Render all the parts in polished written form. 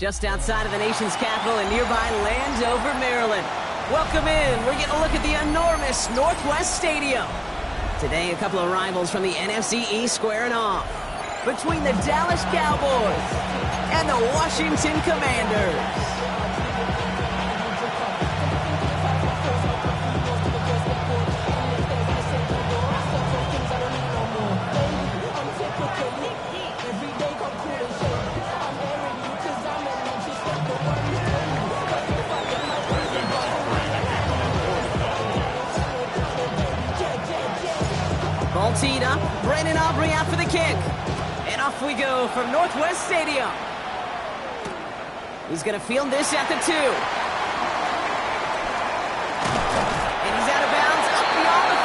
just outside of the nation's capital in nearby Landover, Maryland. Welcome in. We're getting a look at the enormous Northwest Stadium. Today, a couple of rivals from the NFC East squaring off. Between the Dallas Cowboys and the Washington Commanders. Ball teed up, Brandon Aubrey out for the kick. And off we go from Northwest Stadium. He's going to field this at the 2. And he's out of bounds up beyond the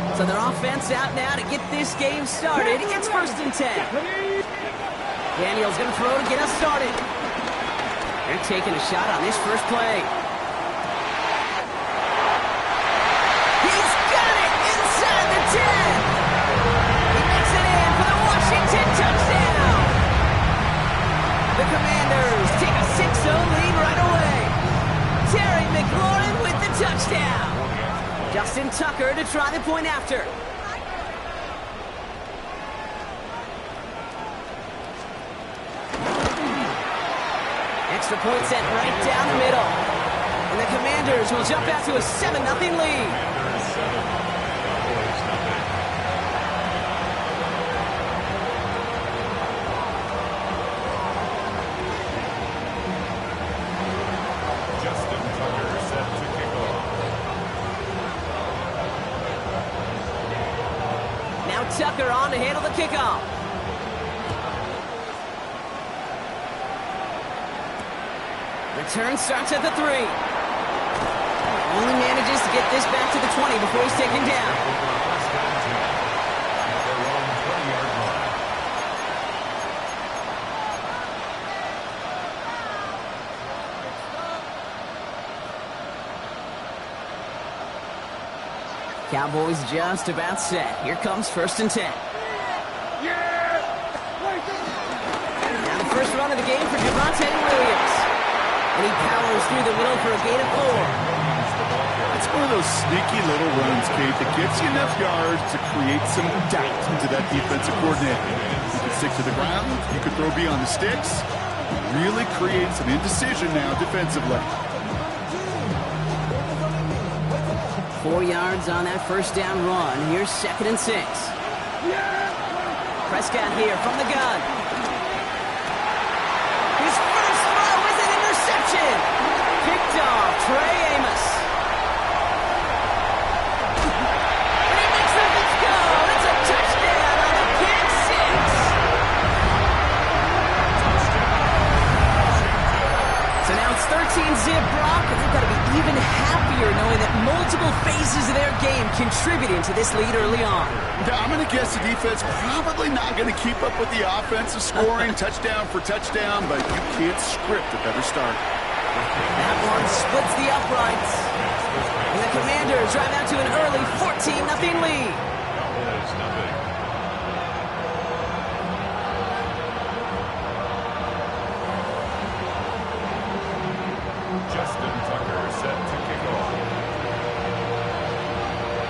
30. So their offense out now to get this game started. It's 1st and 10. Daniel's going to throw to get us started. They're taking a shot on this first play. He's got it inside the 10. He makes it in for the Washington touchdown. The Commanders take a 6-0 lead right away. Terry McLaurin with the touchdown. Justin Tucker to try the point after. Extra point set right down the middle. And the Commanders will jump out to a 7-0 lead. Justin Tucker set to kick off. Now Tucker on to handle the kickoff. Return starts at the 3. Only manages to get this back to the 20 before he's taken down. Cowboys just about set. Here comes 1st and 10. Now the first run of the game for Javonte Williams. And he powers through the middle for a gain of 4. It's one of those sneaky little runs, Kate, that gets you enough yards to create some doubt into that defensive coordinator. You can stick to the ground, you could throw beyond the sticks, really create some indecision now defensively. 4 yards on that first down run. Here's 2nd and 6. Prescott here from the gun. His first throw is an interception. Picked off Trey Amos. And he makes the pitch go. It's a touchdown on the pick 6. So now it's 13-zip Brock, and they've got to be even happier knowing that multiple phases of their game contributing to this lead early on. I'm going to guess the defense probably not going to keep up with the offensive scoring touchdown for touchdown, but you can't script a better start. That one splits the uprights. And the Commanders drive out to an early 14-0 lead. Cowboys nothing. Justin Tucker set to kick off.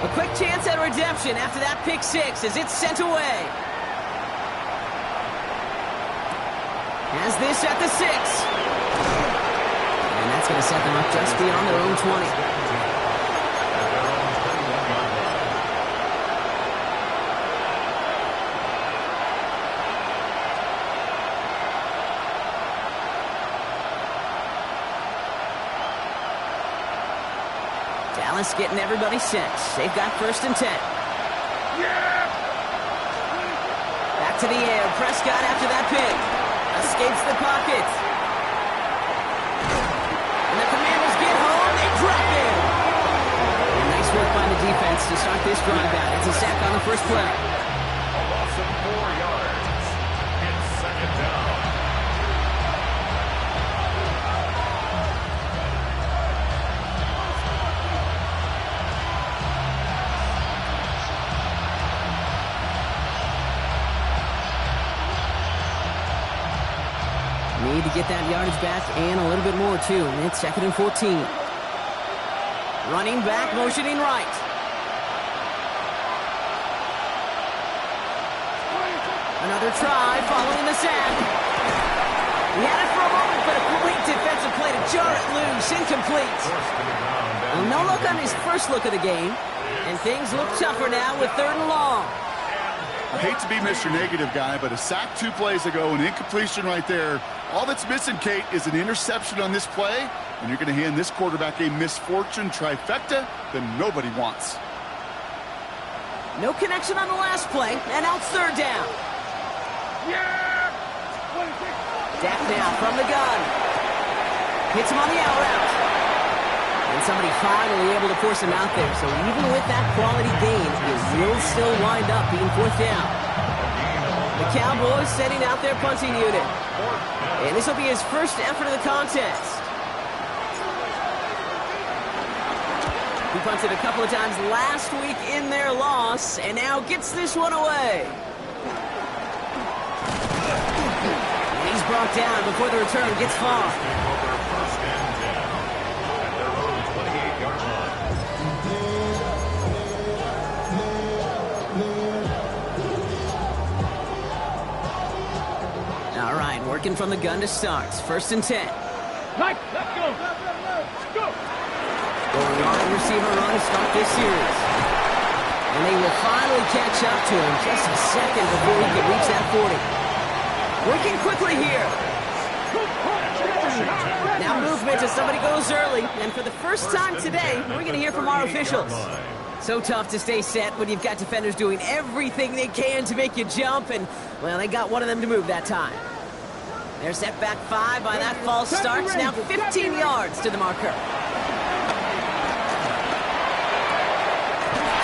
A quick chance at redemption after that pick 6 as it's sent away. Has this at the 6. And that's going to set them up just beyond their own 20. Dallas getting everybody set. They've got 1st and 10. Back to the air. Prescott after that pick. Escapes the pocket. And the Commanders get home. They drop it. And nice work by the defense to start this drive out. It's a sack on the first play. A loss of 4 yards. It's 2nd down. Need to get that yardage back and a little bit more, too. It's 2nd and 14. Running back, motioning right. Another try following the sack. He had it for a moment, but a great defensive play to jar it loose. Incomplete. Well, no look on his first look of the game. And things look tougher now with 3rd and long. I hate to be Mr. Negative guy, but a sack 2 plays ago, an incompletion right there. All that's missing, Kate, is an interception on this play, and you're going to hand this quarterback a misfortune trifecta that nobody wants. No connection on the last play, and now it's 3rd down. Dak now from the gun. Hits him on the out route. And somebody finally able to force him out there. So even with that quality gain, it will still wind up being 4th down. The Cowboys setting out their punting unit. And this will be his first effort of the contest. He punted a couple of times last week in their loss, and now gets this one away. He's brought down before the return gets far. All right, working from the gun to start. 1st and 10. Let's go. Let's go. Going wide receiver run to start this series. And they will finally catch up to him just a second before he can reach that 40. Working quickly here. Now movement as somebody goes early. And for the first time today, we're going to hear from our officials. So tough to stay set when you've got defenders doing everything they can to make you jump. And, well, they got one of them to move that time. They're set back 5 by that false start. Now 15 yards to the marker.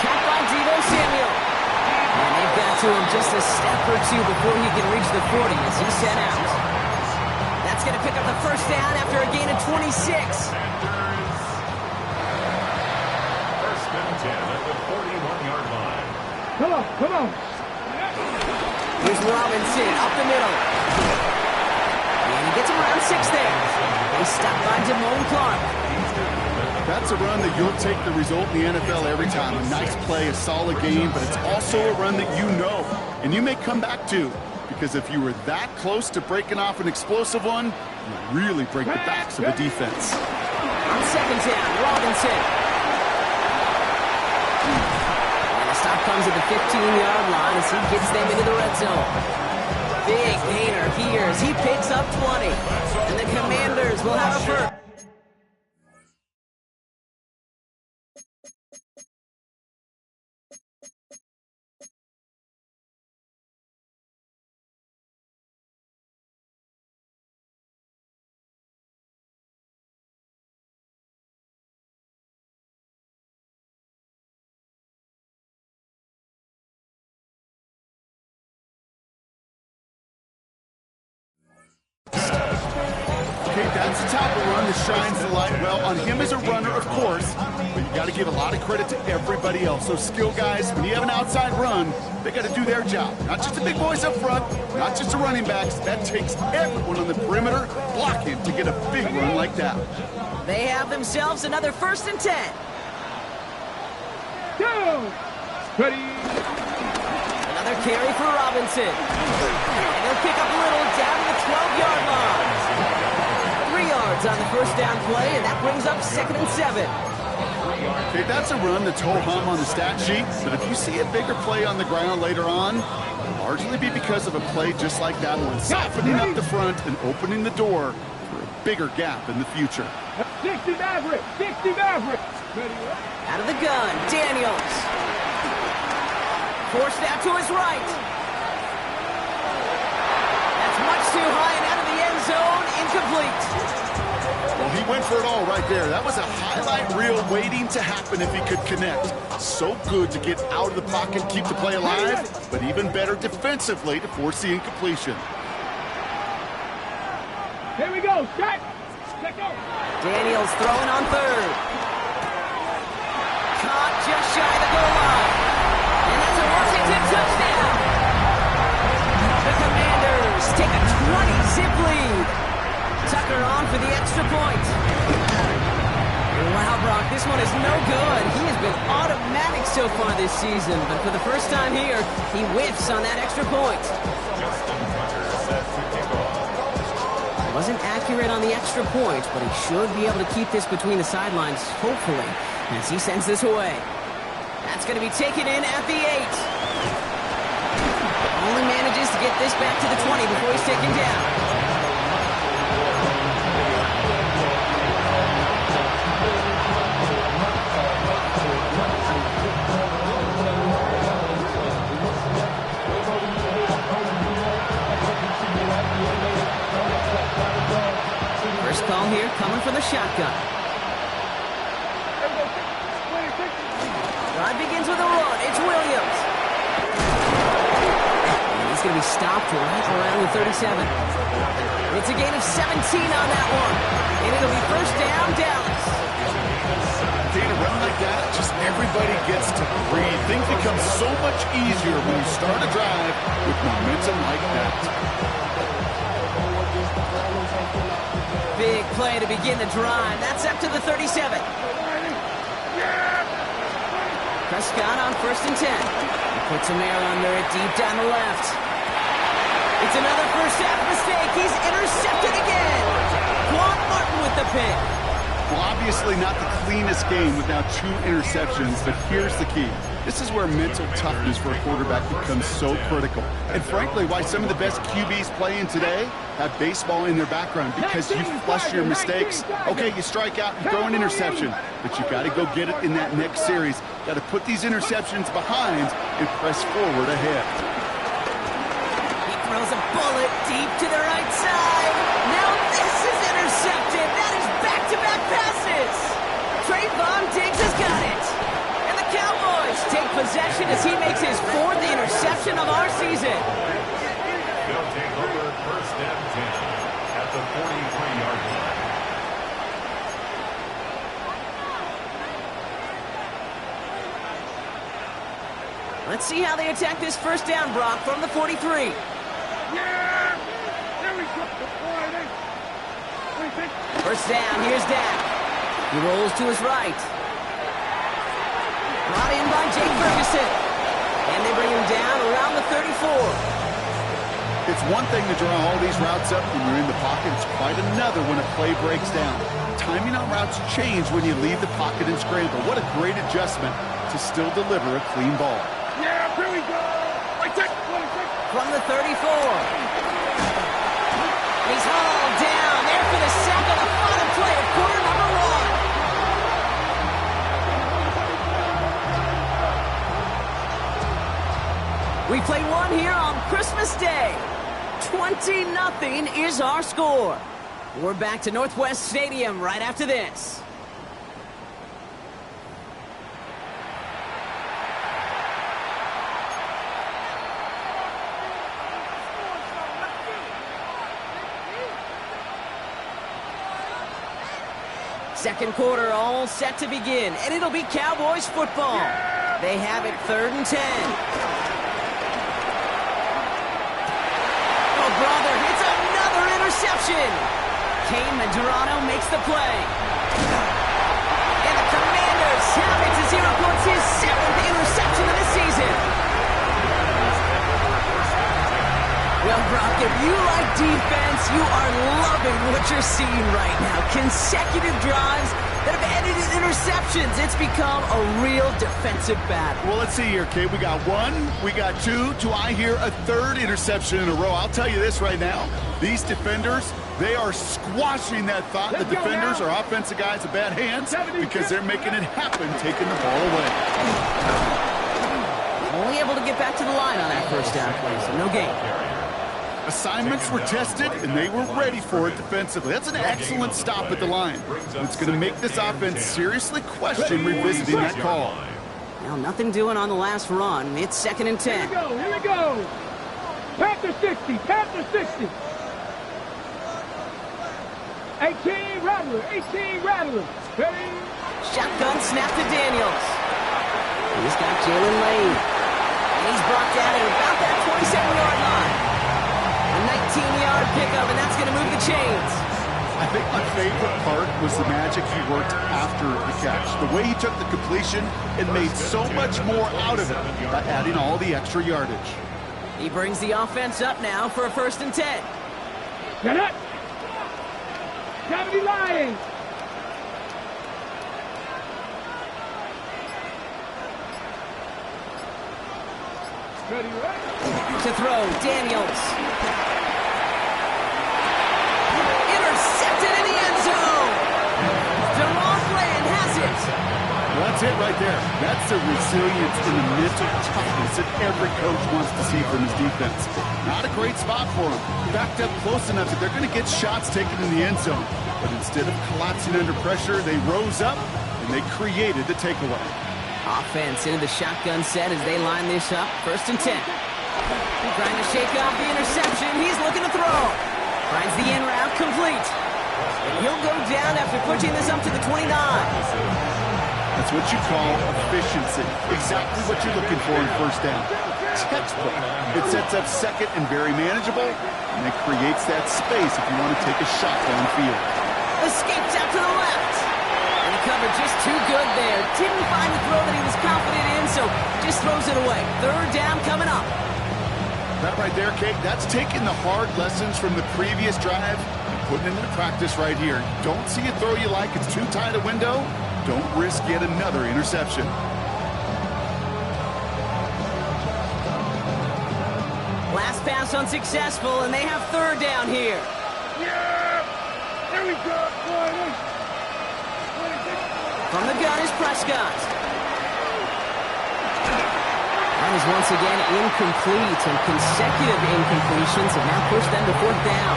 Cap by Deebo Samuel. And they've got to him just a step or 2 before he can reach the 40 as he's sent out. That's going to pick up the 1st down after a gain of 26. 1st and 10 at the 41-yard line. Come on. Here's Robinson up the middle. And he gets him around 6 there. They stop by Damone Clark. That's a run that you'll take the result in the NFL every time. A nice play, a solid game, but it's also a run that you know and you may come back to, because if you were that close to breaking off an explosive one, you really break the backs of the defense. On 2nd down, Robinson. And the stop comes at the 15-yard line as he gets them into the red zone. Big gainer here as he picks up 20. And the Commanders will have a first. That's the type of run that shines the light well on him as a runner, of course, but you got to give a lot of credit to everybody else. Those skill guys, when you have an outside run, they got to do their job. Not just the big boys up front, not just the running backs. That takes everyone on the perimeter blocking to get a big run like that. They have themselves another 1st and 10. Go. Ready. Another carry for Robinson. And he'll pick up Little down to the 12-yard line. 3 yards on the 1st down play, and that brings up 2nd and 7. Okay, that's a run that's ho-hum on the stat sheet, but if you see a bigger play on the ground later on, it'll largely be because of a play just like that one, softening up the front and opening the door for a bigger gap in the future. 60 Maverick. Out of the gun, Daniels. Forced out to his right. That's much too high and out of the end zone, incomplete. Well, he went for it all right there. That was a highlight reel waiting to happen if he could connect. So good to get out of the pocket, keep the play alive, but even better defensively to force the incompletion. Here we go. Check go. Daniels throwing on 3rd. Caught just shy of the goal line. And that's a Washington touchdown. The Commanders take a 20-zip lead. are on for the extra point. Wow, Brock, this one is no good. He has been automatic so far this season, but for the first time here, he whiffs on that extra point. Wasn't accurate on the extra point, but he should be able to keep this between the sidelines, hopefully, as he sends this away. That's going to be taken in at the 8. Only manages to get this back to the 20 before he's taken down. First call here coming from the shotgun. Drive begins with a run. It's Williams. And he's going to be stopped right around the 37. It's a gain of 17 on that one. And it'll be first down, Dallas. Dana, run like that, just everybody gets to breathe. Things become so much easier when you start a drive with momentum like that. Big play to begin the drive. That's up to the 37. Prescott on 1st and 10. He puts some air under it deep down the left. It's another first half mistake. He's intercepted again. Quan Martin with the pick. Well, obviously not the cleanest game with now 2 interceptions, but here's the key. This is where mental toughness for a quarterback becomes so critical. And frankly, why some of the best QBs playing today have baseball in their background, because you flush your mistakes. Okay, you strike out, you throw an interception, but you got to go get it in that next series. Got to put these interceptions behind and press forward ahead. He throws a bullet deep to the right side. Now this is intercepted. That is back-to-back passes. Trayvon Diggs has got it. And the Cowboys take possession as he makes his 4th interception of our season. They'll take over first and 10 at the 43-yard line. Let's see how they attack this first down, Brock, from the 43. First down, here's Dak. He rolls to his right. Brought in by Jake Ferguson. And they bring him down around the 34. It's one thing to draw all these routes up when you're in the pocket. It's quite another when a play breaks down. Timing on routes change when you leave the pocket and scramble. What a great adjustment to still deliver a clean ball. Yeah, here we go. From the 34. He's hauled down there for the sack on the final play of quarter number 1. We play one here on Christmas Day. 20-0 is our score. We're back to Northwest Stadium right after this. Second quarter all set to begin, and it'll be Cowboys football. They have it 3rd and 10. Oh, brother, it's another interception. Kane Medrano makes the play. And the Commanders have it as he reports his 7th interception of the season. Well, Brock, if you like defense, you are loving what you're seeing right now. Consecutive drives that have ended in interceptions. It's become a real defensive battle. Well, let's see here, Kate. We got 1, we got 2. Do I hear a 3rd interception in a row? I'll tell you this right now. These defenders, they are squashing that thought that defenders or offensive guys have bad hands because they're making it happen, taking the ball away. Only able to get back to the line on that first down play, so no gain. Assignments were tested, and they were ready for it defensively. That's an excellent stop at the line. It's going to make this offense seriously question revisiting that call. Well, nothing doing on the last run. It's 2nd and 10. Here we go. Panther 60, Panther 60. 18 Rattler, 18 Rattler. Ready? Shotgun snap to Daniels. He's got Jalen Lane. And he's brought down at about that 27-yard line. A 19-yard pickup, and that's going to move the chains. I think my favorite part was the magic he worked after the catch. The way he took the completion and made so much more out of it by adding all the extra yardage. He brings the offense up now for a 1st and 10. Get up! Cavity Lions! Ready, right? To throw, Daniels. Intercepted in the end zone. DeRon Bland has it. Well, that's it right there. That's the resilience and the mental toughness that every coach wants to see from his defense. Not a great spot for him. Backed up close enough that they're going to get shots taken in the end zone. But instead of collapsing under pressure, they rose up and they created the takeaway. Offense into the shotgun set as they line this up. 1st and 10. Trying to shake off the interception. He's looking to throw. Finds the in route complete. And he'll go down after pushing this up to the 29. That's what you call efficiency. Exactly what you're looking for in 1st down. Textbook. It sets up 2nd and very manageable, and it creates that space if you want to take a shot downfield. Escapes out to the left. And the cover just too good there. Didn't find the throw that he was confident in, so just throws it away. 3rd down coming up. That right there, Kate, that's taking the hard lessons from the previous drive and putting it into practice right here. Don't see a throw you like, it's too tight a window. Don't risk yet another interception. Last pass unsuccessful, and they have 3rd down here. Yeah! There we go, boy! From the gun is Prescott. That is once again incomplete, and consecutive incompletions have now pushed them to 4th down.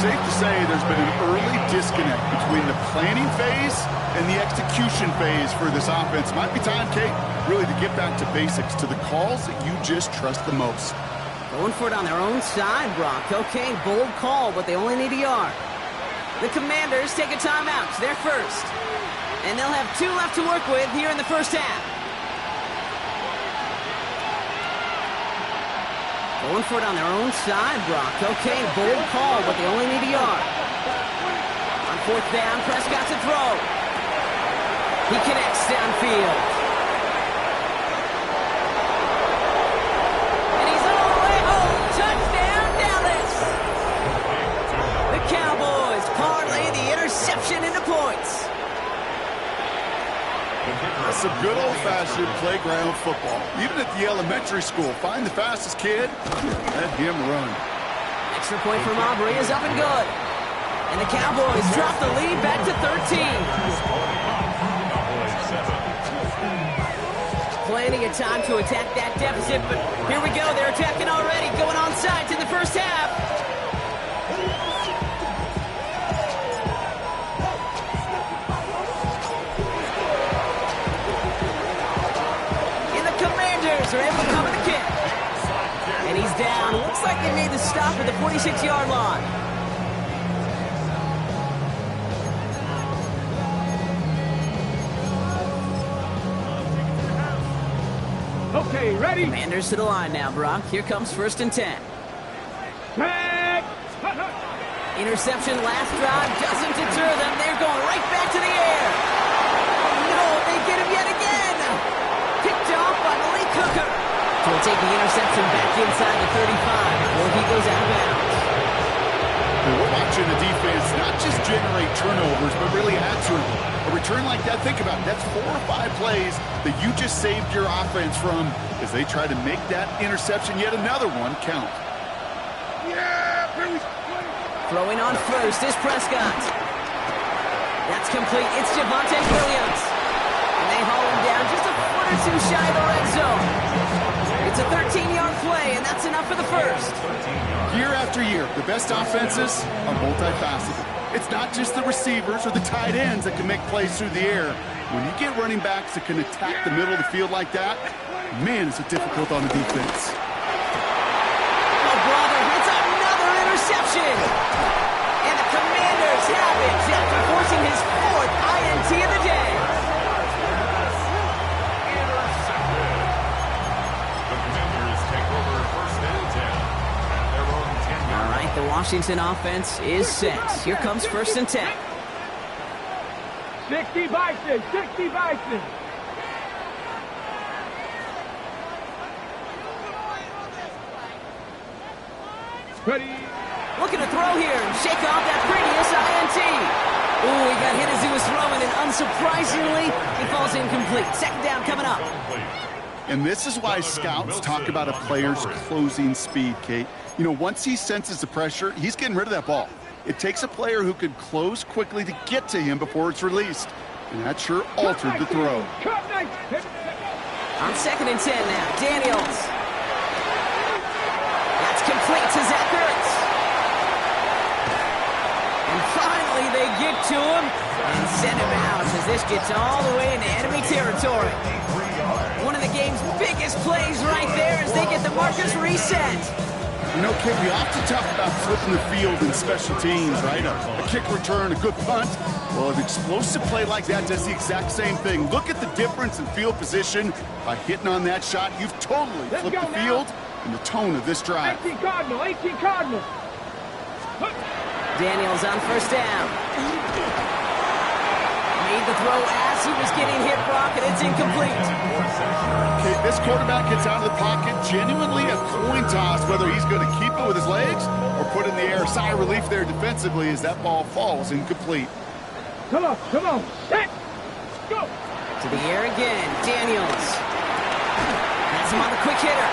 Safe to say there's been an early disconnect between the planning phase and the execution phase for this offense. Might be time, Kate, really to get back to basics, to the calls that you just trust the most. Going for it on their own side, Brock. Okay, bold call, but they only need a yard. The Commanders take a timeout. They're first. And they'll have 2 left to work with here in the 1st half. Going for it on their own side, Brock. Okay, bold call, but they only need a yard. On 4th down, Prescott to throw. He connects downfield. And he's all the way home. Touchdown, Dallas. The Cowboys parlay the interception into points. That's some good old-fashioned playground football. Even at the elementary school, find the fastest kid, let him run. Extra point from Aubrey is up and good. And the Cowboys drop the lead back to 13. Plenty of time to attack that deficit, but here we go. They're attacking already, going on sides in the 1st half. Are able to cover the kick. And he's down. Looks like they made the stop at the 46-yard line. Okay, ready? Commanders to the line now, Brock. Here comes 1st and 10. Tag! Interception last drive doesn't deter them. They're going right back to the air. Oh, no, they get him yet again. Picked off by Malik Hooker. So we'll take the interception back inside the 35 before he goes out of bounds. And we're watching the defense not just generate turnovers, but really add to them. A return like that, think about it, that's 4 or 5 plays that you just saved your offense from as they try to make that interception, yet another one, count. Yeah! Throwing on 1st is Prescott. That's complete. It's Javonte Williams. And they haul him down just a foot or 2 shy of the red zone. It's a 13-yard play, and that's enough for the 1st. Year after year, the best offenses are multifaceted. It's not just the receivers or the tight ends that can make plays through the air. When you get running backs that can attack the middle of the field like that, man, is it difficult on the defense. Oh, brother, it's another interception. And the Commanders have it after forcing his 4th INT of the day. Washington offense is set. Here comes 1st and 10. 60 Bison, 60 Bison. Ready. Looking to throw here and shake off that previous INT. Ooh, he got hit as he was throwing, and unsurprisingly, he falls incomplete. 2nd down coming up. And this is why scouts talk about a player's closing speed, Kate. You know, once he senses the pressure, he's getting rid of that ball. It takes a player who can close quickly to get to him before it's released. And that sure altered the throw. On 2nd and 10 now, Daniels. That's complete to Zach Ertz. And finally they get to him and send him out as this gets all the way into enemy territory. One of the game's biggest plays right there as they get the markers reset. You know, Kate, we often talk about flipping the field in special teams, right? A kick return, a good punt. Well, an explosive play like that does the exact same thing. Look at the difference in field position. By hitting on that shot, you've totally flipped the field and the tone of this drive. 18 Cardinal, 18 Cardinal. Daniels on 1st down. Made the throw as he was getting hit, Brock, and it's incomplete. Okay, this quarterback gets out of the pocket, genuinely a coin toss whether he's going to keep it with his legs or put it in the air. Sigh of relief there defensively as that ball falls incomplete. Come on, set, go. To the air again, Daniels. Has him on the quick hitter.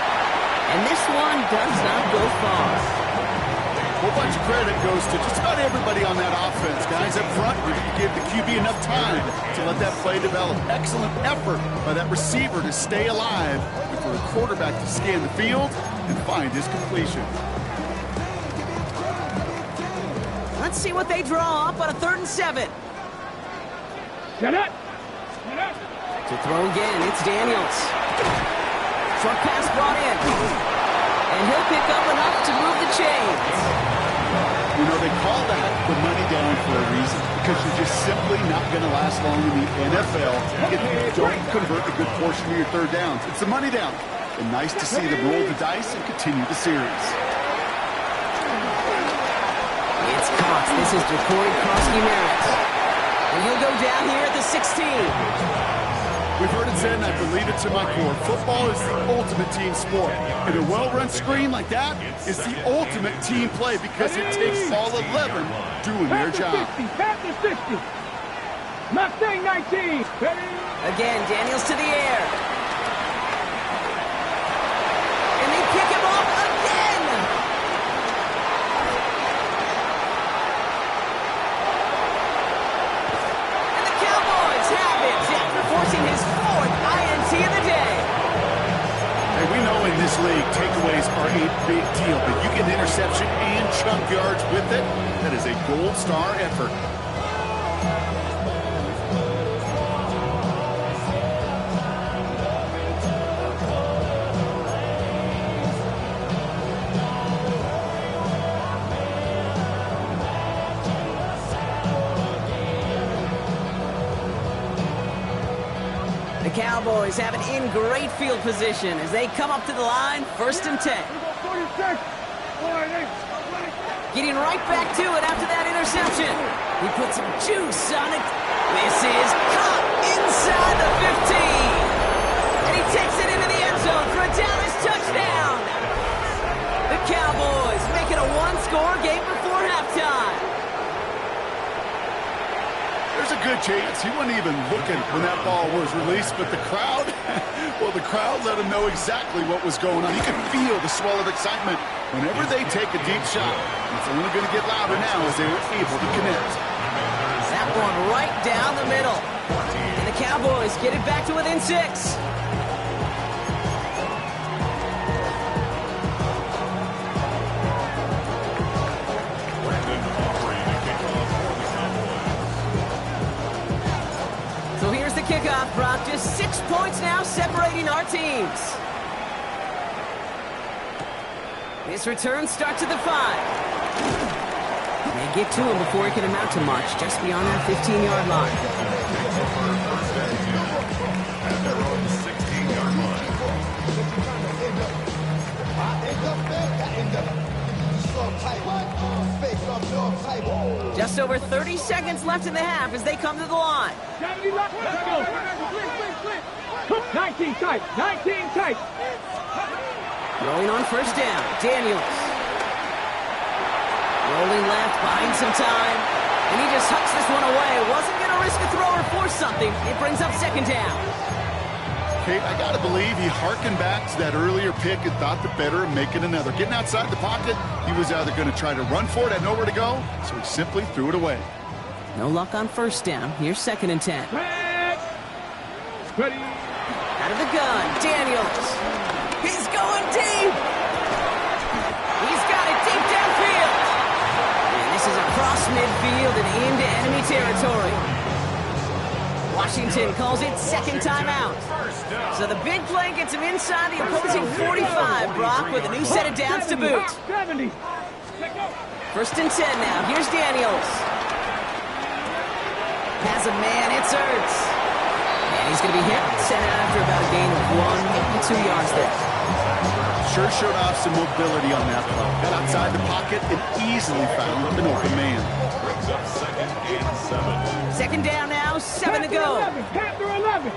And this one does not go far. A whole bunch of credit goes to just about everybody on that offense. Guys up front, you give the QB enough time to let that play develop. Excellent effort by that receiver to stay alive and for the quarterback to scan the field and find his completion. Let's see what they draw up on a 3rd and 7. Set it. To throw again, it's Daniels. Short pass brought in. And he'll pick up enough to move the chains. You know, they call that the money down for a reason, because you're just simply not going to last long in the NFL if you don't convert a good portion of your 3rd downs. It's the money down. And nice to see them roll the dice and continue the series. It's caught. This is Jacory Krosky-Merritt. And he'll go down here at the 16. We've heard it said, and I believe it to my core, football is the ultimate team sport. And a well-run screen like that is the ultimate team play because it takes all 11 doing their job. Pass to 60. Mustang 19. Ready. Again, Daniels to the air. And they pick him off again. And the Cowboys have it after forcing his 4th INT of the day. Hey, we know in this league, takeaways are a big deal, but you get interception and chunk yards with it. That is a gold star effort. The Cowboys have it in great field position as they come up to the line, 1st and 10. Getting right back to it after that interception. He puts some juice on it. This is caught inside the 15. And he takes it into the end zone for a Dallas touchdown. The Cowboys make it a 1-score game before halftime. There's a good chance he wasn't even looking when that ball was released, but the crowd, well, the crowd let him know exactly what was going on. You could feel the swell of excitement whenever they take a deep shot. It's only going to get louder now as they were able to connect. That one right down the middle. And the Cowboys get it back to within 6. Kickoff, Brock. Just 6 points now separating our teams. This return starts at the 5. They get to him before he can amount to much, just beyond that 15-yard line. At their own 16-yard line. Just over 30 seconds left in the half as they come to the line. 70 left. Let's go. 19 tight. 19 tight. Rolling on first down, Daniels. Rolling left, buying some time. And he just hucks this one away. Wasn't going to risk a throw or force something. It brings up second down. Kate, I got to believe he hearkened back to that earlier pick and thought the better of making another. Getting outside the pocket, he was either going to try to run for it, had nowhere to go, so he simply threw it away. No luck on first down. Here's 2nd and 10. Ready. Out of the gun, Daniels. He's going deep. He's got it deep downfield. And this is across midfield and into enemy territory. Washington calls it second timeout. So the big play gets him inside the opposing 45, Brock, with a new set of downs to boot. 70. 1st and 10 now. Here's Daniels. Has a man, it's Ertz. And he's going to be hit, sent out after about a gain of 1, maybe 2 yards there. Sure showed off some mobility on that play. Got outside the pocket and easily found an open man. Brings up 2nd and 7. Second down now, 7 to go. Panther 11.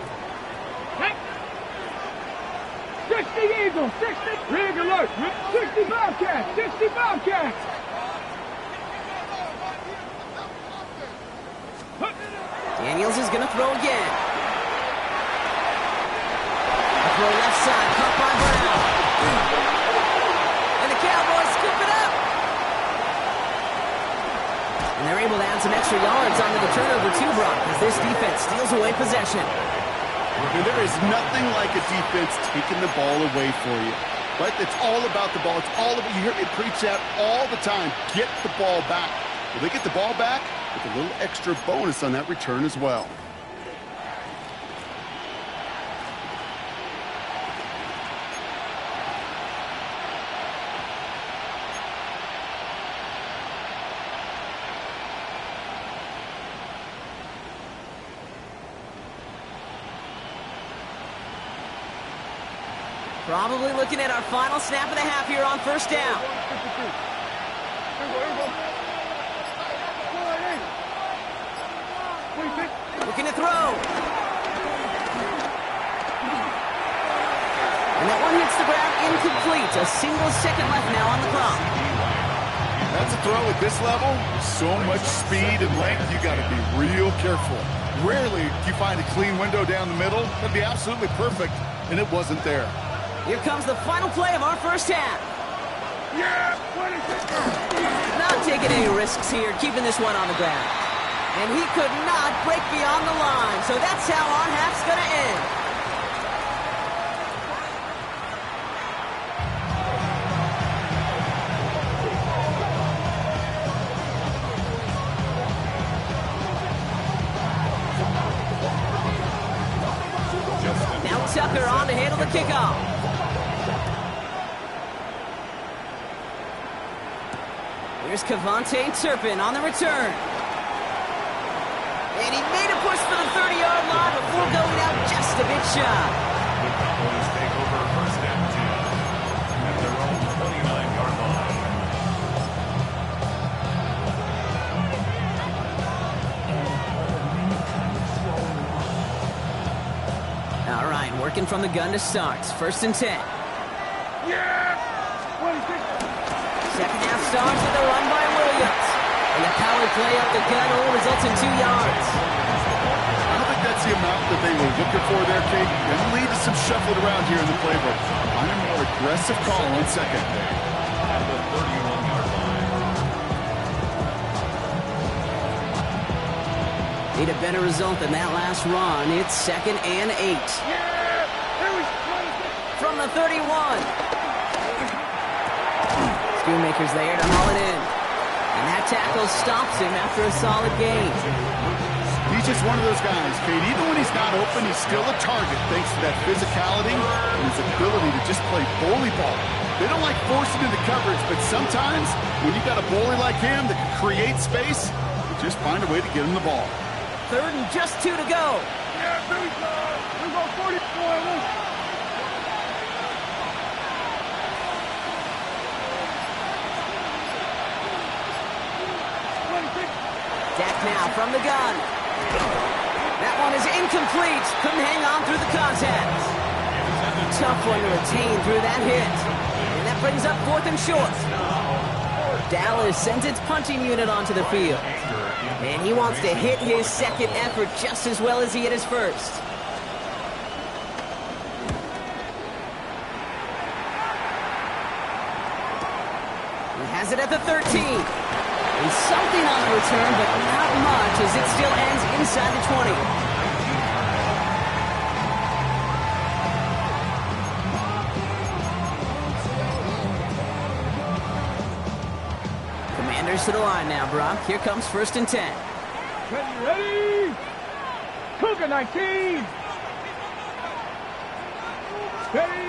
60 Eagles. 60. Rig alert. 60 Bobcats. 60 Bobcats. Daniels is going to throw again. A throw left side, caught by Brown. And the Cowboys scoop it up. And they're able to add some extra yards onto the turnover too, Brock, as this defense steals away possession. And there is nothing like a defense taking the ball away for you. Right? It's all about the ball. It's all about, you hear me preach that all the time. Get the ball back. Will they get the ball back? With a little extra bonus on that return as well. Probably looking at our final snap of the half here on first down. Looking to throw. And that one hits the ground incomplete. A single second left now on the clock. That's a throw at this level. So much speed and length, you got to be real careful. Rarely do you find a clean window down the middle. That'd be absolutely perfect, and it wasn't there. Here comes the final play of our first half. Yeah, Not taking any risks here, keeping this one on the ground. And he could not break beyond the line, so that's how our half's going to end. Now Tucker on to handle the kickoff. Here's Kevontae Turpin on the return. And he made a push for the 30-yard line before going out just a bit shy. The Cowboys take over 1st and 10 at their own 29-yard line. All right, working from the gun to start. 1st and 10. Yeah! Second half starts with a run by Williams. And the power play up the gut only results in 2 yards. I don't think that's the amount that they were looking for there, Kate. It'll lead to some shuffling around here in the playbook. I'm a more aggressive call on second. At the 31-yard line. Need a better result than that last run. It's 2nd and 8. From the 31. Schoonmaker's there to haul it in. And that tackle stops him after a solid gain. He's just one of those guys, Kate. Even when he's not open, he's still a target thanks to that physicality and his ability to just play bully ball. They don't like forcing into coverage, but sometimes when you got a bully like him that can create space, you just find a way to get him the ball. 3rd and just 2 to go. Yeah, here we go 44. Dak now from the gun. That one is incomplete. Couldn't hang on through the contact. Tough one to retain through that hit. And that brings up 4th and short. Dallas sends its punting unit onto the field. And he wants to hit his second effort just as well as he hit his first. He has it at the 13. And something on the return, but not much as it still ends inside the 20. To the line now, Brock. Here comes 1st and 10. Ready? Cougar 19. Steady.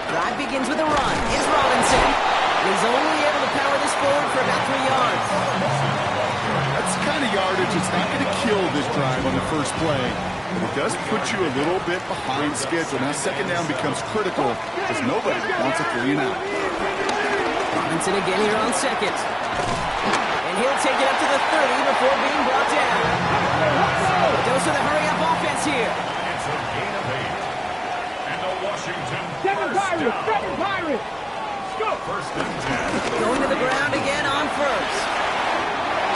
Drive begins with a run. It's Robinson. He's only able to power this forward for about 3 yards. That's the kind of yardage it's not going to kill this drive on the first play, but it does put you a little bit behind schedule. Now 2nd down becomes critical because nobody wants a 3 and out. Robinson again here on 2nd. He'll take it up to the 30 before being brought down. Goes for the hurry-up offense here. It's a gain of 8. And the Washington Second Pirate. Go. 1st and 10. Going to the ground again on 1st.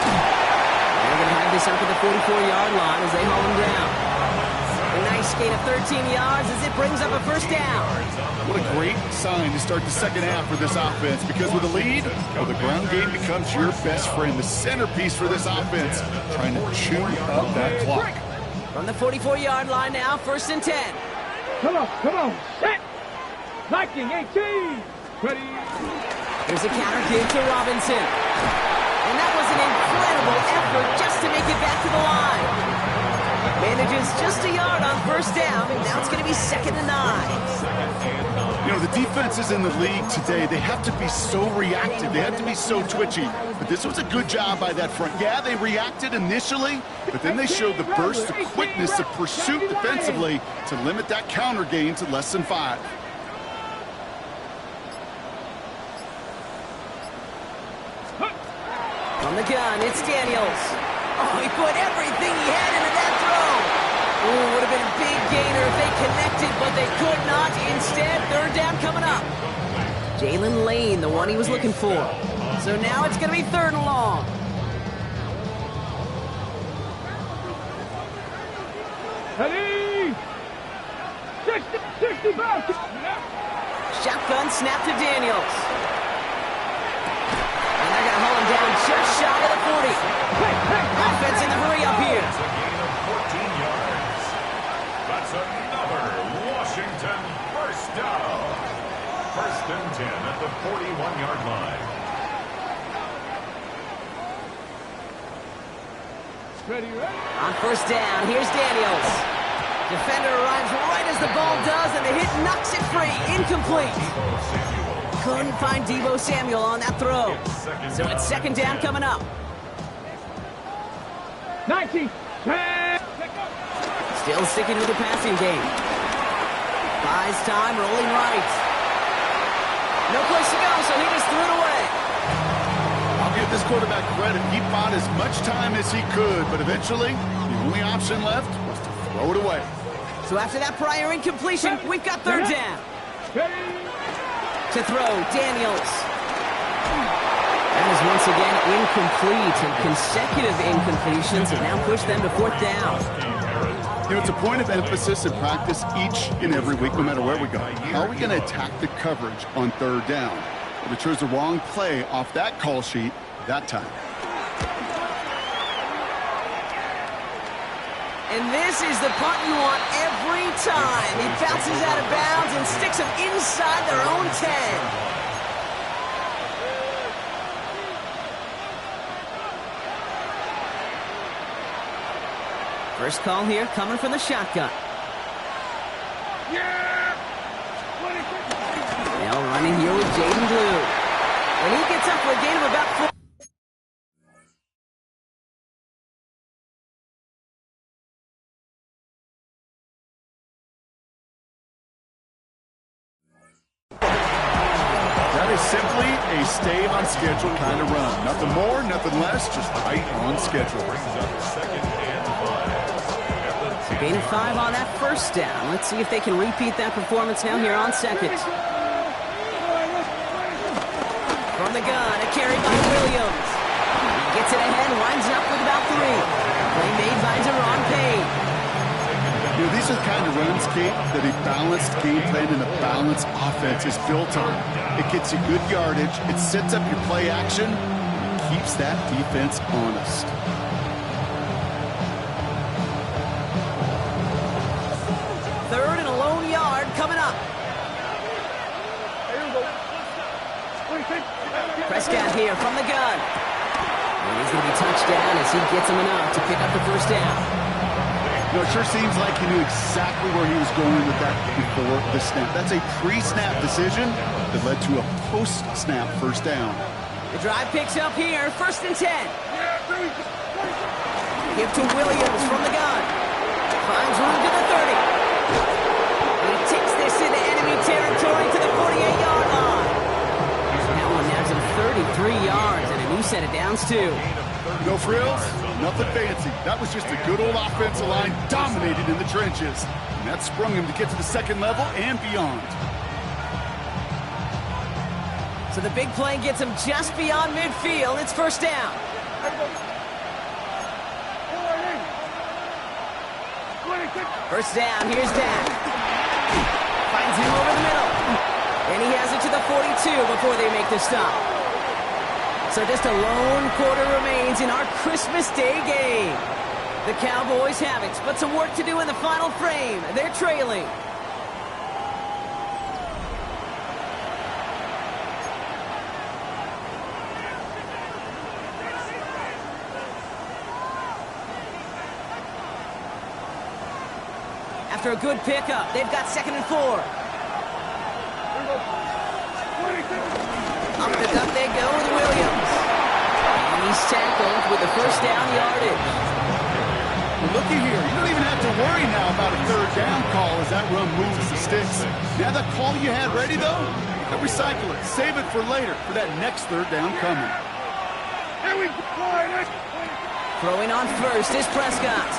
They're going to have this up at the 44-yard line as they haul him down. A nice gain of 13 yards as it brings up a 1st down. What a great sign to start the second half for this offense, because with a lead, well, the ground game becomes your best friend, the centerpiece for this offense, trying to chew up that clock. From the 44-yard line now, 1st and 10. Come on, set. Viking 18. Ready. Here's a counter kick to Robinson. And that was an incredible effort just to make it back to the line. Manages just a yard on 1st down, and now it's going to be 2nd and 9. You know, the defenses in the league today, they have to be so reactive. They have to be so twitchy. But this was a good job by that front. Yeah, they reacted initially, but then they showed the burst of quickness of pursuit defensively to limit that counter gain to less than 5. From the gun, it's Daniels. Oh, he put everything he had into that throw. Ooh, would have been a big gainer if they connected, but they could not. Instead, 3rd down coming up. Jalen Lane, the one he was looking for. So now it's going to be 3rd and long. Ready. 65. Shotgun snap to Daniels. And they're going to hold him down just shy of the 40. Offense in the hurry up here. It's a gain of 14 yards. That's another Washington 1st down. 1st and 10 at the 41-yard line. Ready. On 1st down, here's Daniels. Defender arrives right as the ball does, and the hit knocks it free. Incomplete. Couldn't find Deebo Samuel on that throw. So it's 2nd down coming up. 19. Still sticking with the passing game. Buys time, rolling right. No place to go, so he just threw it away. I'll give this quarterback credit. He bought as much time as he could, but eventually, the only option left was to throw it away. So after that prior incompletion, we've got 3rd down. To throw, Daniels. That is once again incomplete, and consecutive incompletions have now pushed them to 4th down. You know, it's a point of emphasis in practice each and every week, no matter where we go. How are we going to attack the coverage on 3rd down? Well, we chose the wrong play off that call sheet that time. And this is the punt you want every time. He bounces out of bounds and sticks them inside their own 10. First call here coming from the shotgun. Now running here with Jaden Blue. And he gets up for a gain of about 4. simply a stay on schedule kind of run. Nothing more, nothing less, just right on schedule. Gain of 5 on that first down. Let's see if they can repeat that performance now here on second. From the gun, a carry by Williams. He gets it ahead, winds up with about 3. Play made by Deron Payne. You know, these are the kind of runs, Kate, that a balanced game plan and a balanced offense is built on. It gets you good yardage, it sets up your play action, and it keeps that defense honest. Third and a lone yard coming up. Prescott here from the gun. And he's going to be touched down as he gets him enough to pick up the first down. You know, it sure seems like he knew exactly where he was going with that before the snap. That's a pre-snap decision that led to a post-snap first down. The drive picks up here, 1st and 10. Give to Williams from the gun. Finds room to the 30. He takes this into enemy territory to the 48-yard line. That one nabs him 33 yards and a new set of downs, too. No frills, nothing fancy. That was just a good old offensive line dominated in the trenches. And that sprung him to get to the second level and beyond. So the big play gets him just beyond midfield. It's first down. First down, here's Dak. Finds him over the middle. And he has it to the 42 before they make the stop. So just a lone quarter remains in our Christmas Day game. The Cowboys have it, but some work to do in the final frame. They're trailing. After a good pickup, they've got 2nd and 4. Up the gut they go with Williams. And he's tackled with the first down yardage. Well, looky here. You don't even have to worry now about a third down call as that run moves the sticks. Now that call you had ready, though, don't recycle it. Save it for later for that next third down coming. Throwing on first is Prescott.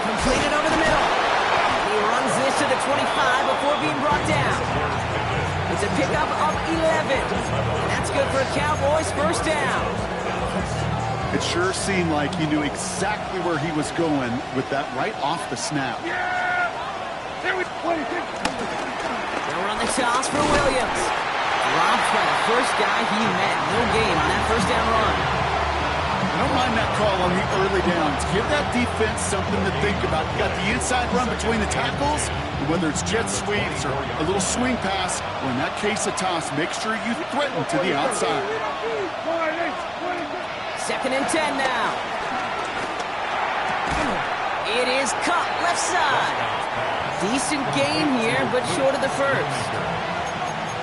Completed over the middle. He runs this to the 25 before being brought down. It's a pickup of 11. And that's good for a Cowboys first down. It sure seemed like he knew exactly where he was going with that right off the snap. They'll run the toss for Williams. Dropped by the first guy he met. No gain on that first down run. I don't mind that call on the early downs. Give that defense something to think about. You got the inside run between the tackles, and whether it's jet sweeps or a little swing pass, or in that case a toss, make sure you threaten to the outside. 2nd and 10 now. It is cut left side. Decent gain here, but short of the first.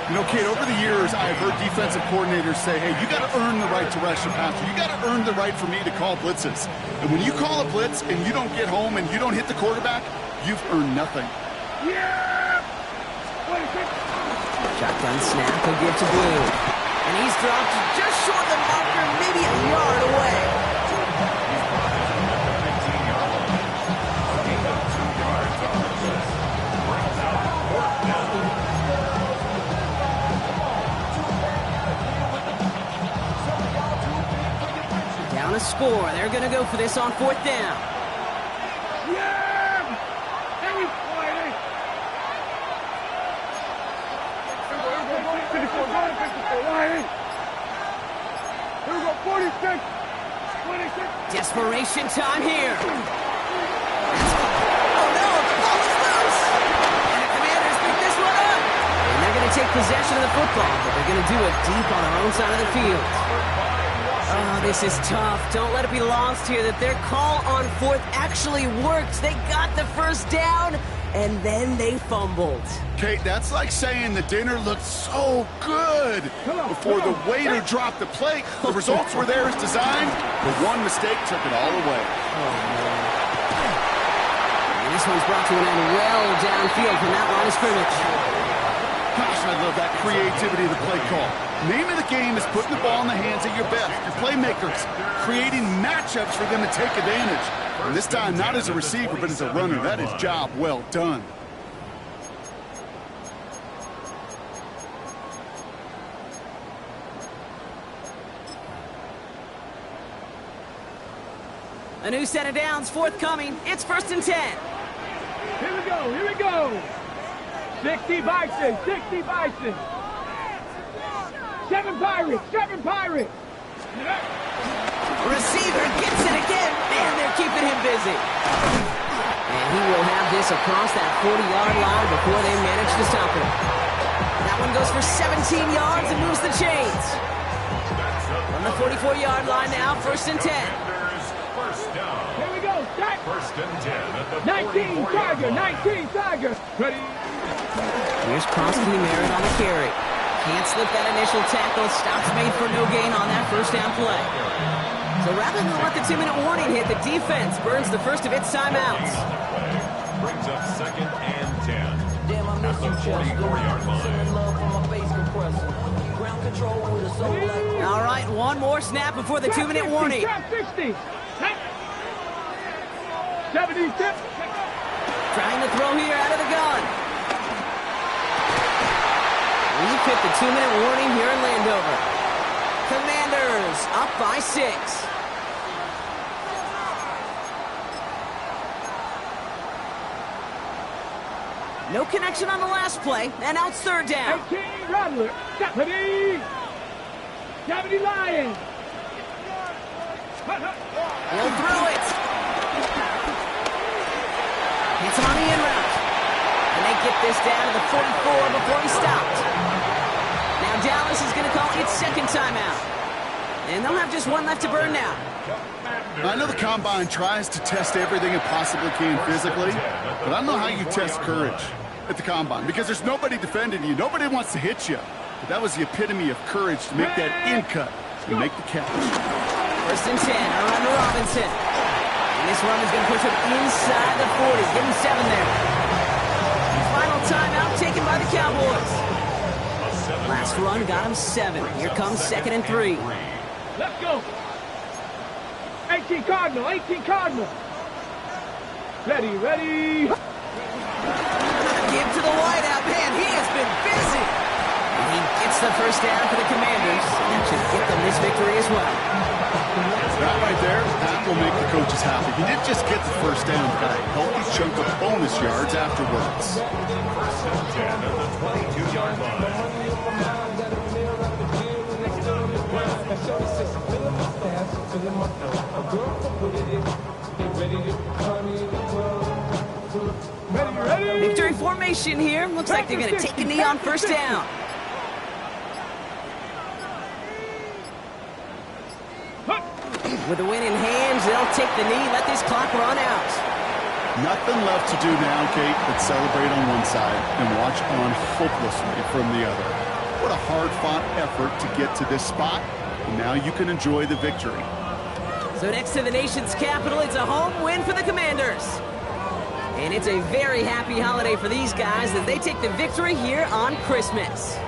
You know, Kate, over the years, I've heard defensive coordinators say, hey, you got to earn the right to rush the passer. You got to earn the right for me to call blitzes. And when you call a blitz and you don't get home and you don't hit the quarterback, you've earned nothing. Shotgun snap, he'll give to Blue. And he's dropped just short of the marker, maybe a yard away. Down a score. They're going to go for this on 4th down. Desperation time here. Oh no, the ball is loose. And the Commanders pick this one up. And they're going to take possession of the football, but they're going to do it deep on their own side of the field. Oh, this is tough. Don't let it be lost here that their call on 4th actually worked. They got the first down, and then they fumbled. Kate, that's like saying the dinner looked so good before the waiter dropped the plate. The results were there as designed, but one mistake took it all away. Oh, man. And this one's brought to an end well downfield from that line of scrimmage. Gosh, I'd love of that creativity of the play call. Name of the game is putting the ball in the hands of your best, your playmakers, creating matchups for them to take advantage. And this time, not as a receiver, but as a runner. That is job well done. A new set of downs forthcoming. It's 1st and 10. Here we go, here we go. 60 Bison, 60 Bison. 7 Pirates, 7 Pirates. Receiver gets it again. Man, they're keeping him busy. And he will have this across that 40-yard line before they manage to stop him. That one goes for 17 yards and moves the chains. On the 44-yard line now, 1st and 10. First down. Here we go, stack. 1st and 10 at the 19 Tiger, 19 Tiger. Ready? Here's Crosby Merritt on the carry. Can't slip that initial tackle. Stops made for no gain on that 1st down play. So rather than let the 2-minute warning hit, the defense burns the first of its timeouts. Brings up 2nd and 10 at the 44-yard line. All right, one more snap before the 2-minute warning. 60. 70. Trying to throw here out of the gun. We've hit the 2-minute warning here in Landover. Commanders up by 6. No connection on the last play, and now it's 3rd down. 18 Rattler. 70. 70 Lions. He'll throw it. It's on the in route. And they get this down to the 44 before he stopped. Now Dallas is going to call its 2nd timeout. And they'll have just one left to burn now. I know the Combine tries to test everything it possibly can physically, but I don't know how you test courage at the Combine because there's nobody defending you. Nobody wants to hit you. But that was the epitome of courage to make that in cut and make the catch. 1st and 10, around to Robinson. And this run is going to push him inside the 40. Give him 7 there. Final timeout taken by the Cowboys. Last run got him 7. Here comes 2nd and 3. Let's go. 18 Cardinal, 18 Cardinal. Ready, ready. Give to the wideout. Man, he has been busy. And he gets the 1st down for the Commanders. And that should get them this victory as well. That right there, that will make the coaches happy. He didn't just get the 1st down, got a healthy chunk of bonus yards afterwards. 1st and 10 at the 22-yard line. Victory formation here. Looks like they're going to take a knee on 1st down. With the win in hands, they'll take the knee, let this clock run out. Nothing left to do now, Kate, but celebrate on one side and watch on hopelessly from the other. What a hard-fought effort to get to this spot, and now you can enjoy the victory. So next to the nation's capital, it's a home win for the Commanders. And it's a very happy holiday for these guys as they take the victory here on Christmas.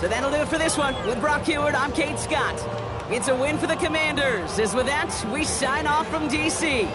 So that'll do it for this one. With Brock Heward, I'm Kate Scott. It's a win for the Commanders. As with that, we sign off from D.C.